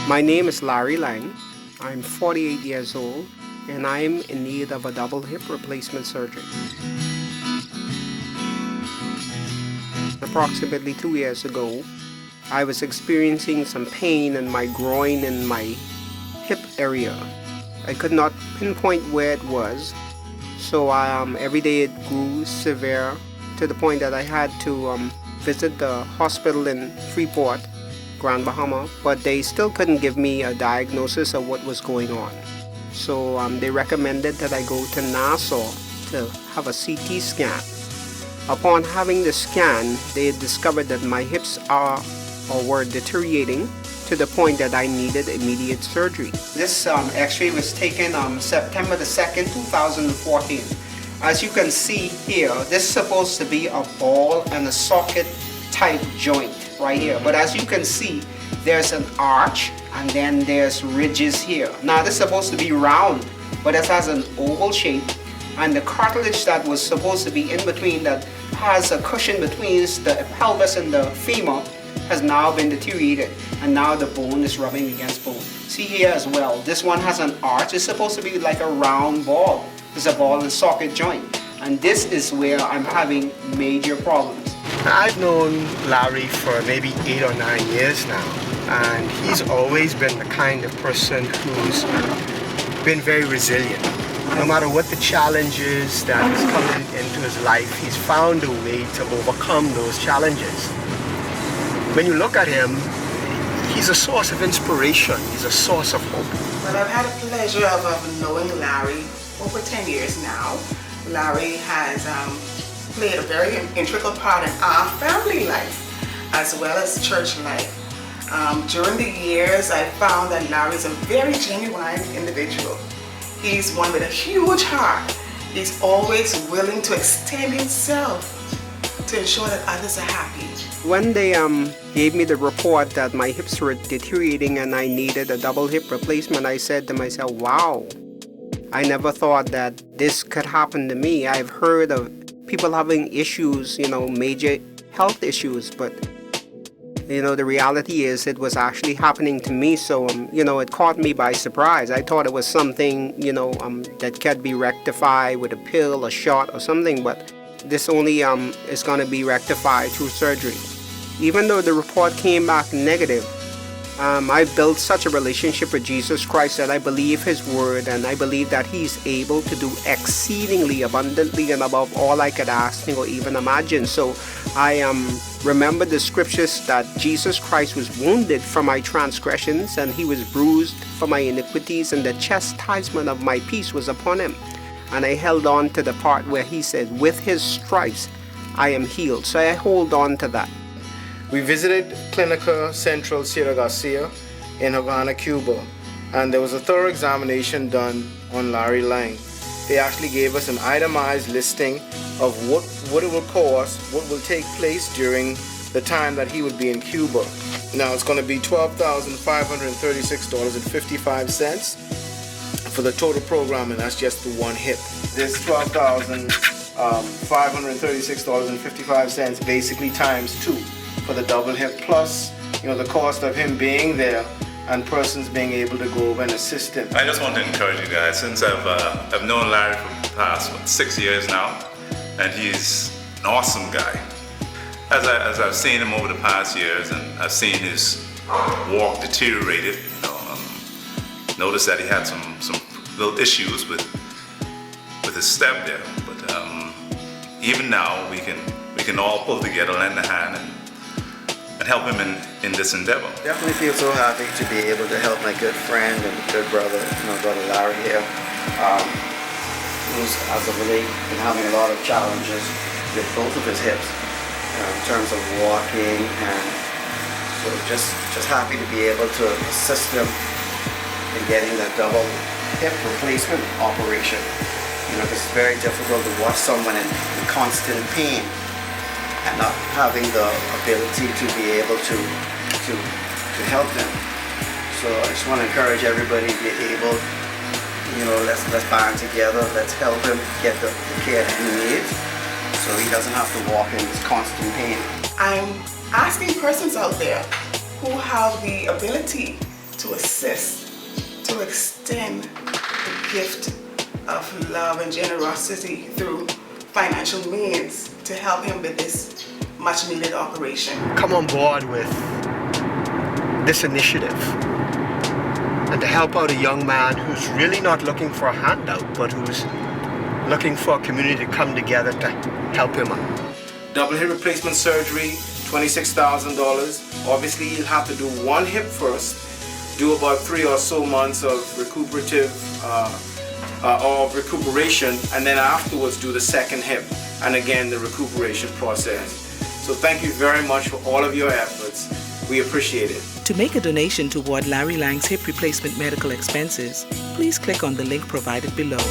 My name is Laing. I'm 48 years old and I'm in need of a double hip replacement surgery. Approximately 2 years ago, I was experiencing some pain in my groin and my hip area. I could not pinpoint where it was, so every day it grew severe to the point that I had to visit the hospital in Freeport, Grand Bahama, but they still couldn't give me a diagnosis of what was going on. So they recommended that I go to Nassau to have a CT scan. Upon having the scan, they discovered that my hips were deteriorating to the point that I needed immediate surgery. This x-ray was taken on September the 2nd, 2014. As you can see here, this is supposed to be a ball and a socket type joint right here. But as you can see, there's an arch and then there's ridges here. Now this is supposed to be round, but it has an oval shape, and the cartilage that was supposed to be in between, that has a cushion between the pelvis and the femur, has now been deteriorated, and now the bone is rubbing against bone. See here as well, this one has an arch. It's supposed to be like a round ball. It's a ball and socket joint, and this is where I'm having major problems. I've known Larry for maybe 8 or 9 years now, and he's always been the kind of person who's been very resilient. No matter what the challenges that is coming into his life, he's found a way to overcome those challenges. When you look at him, he's a source of inspiration. He's a source of hope. Well, I've had a pleasure of knowing Larry over 10 years now. Larry has played a very integral part in our family life as well as church life. During the years, I found that Larry is a very genuine individual. He's one with a huge heart. He's always willing to extend himself to ensure that others are happy. When they gave me the report that my hips were deteriorating and I needed a double hip replacement, I said to myself, wow, I never thought that this could happen to me. I've heard of people having issues, major health issues, but the reality is it was actually happening to me. So it caught me by surprise. I thought it was something that could be rectified with a pill, a shot or something, but this only is going to be rectified through surgery. Even though the report came back negative, I built such a relationship with Jesus Christ that I believe His word, and I believe that He's able to do exceedingly abundantly and above all I could ask or even imagine. So I remember the scriptures that Jesus Christ was wounded for my transgressions and He was bruised for my iniquities, and the chastisement of my peace was upon Him. And I held on to the part where He said, with His stripes I am healed. So I hold on to that. We visited Clinica Central Sierra Garcia in Havana, Cuba, and there was a thorough examination done on Larry Laing. They actually gave us an itemized listing of what it will cost, what will take place during the time that he would be in Cuba. Now it's going to be $12,536.55 for the total program, and that's just the one hip. This $12,536.55 basically times 2 for the double hip, plus the cost of him being there and persons being able to go over and assist him. I just want to encourage you guys, since I've known Larry for the past 6 years now, and he's an awesome guy. As I've seen him over the past years, and I've seen his walk deteriorated, noticed that he had some little issues with his step there, but even now we can all pull together, lend a hand, and help him in this endeavor. Definitely feel so happy to be able to help my good friend and good brother, brother Larry here, who's as of late been having a lot of challenges with both of his hips in terms of walking, and so just happy to be able to assist him in getting that double hip replacement operation. Because it's very difficult to watch someone in constant pain and not having the ability to be able to help them. So I just want to encourage everybody to be able, let's band together, let's help him get the care that he needs so he doesn't have to walk in this constant pain. I'm asking persons out there who have the ability to assist gift of love and generosity through financial means to help him with this much needed operation. Come on board with this initiative and to help out a young man who's really not looking for a handout, but who's looking for a community to come together to help him out. Double hip replacement surgery, $26,000. Obviously, you'll have to do one hip first, do about 3 or so months of recuperation, and then afterwards do the second hip, and again the recuperation process. So thank you very much for all of your efforts. We appreciate it. To make a donation toward Larry Lang's hip replacement medical expenses, please click on the link provided below.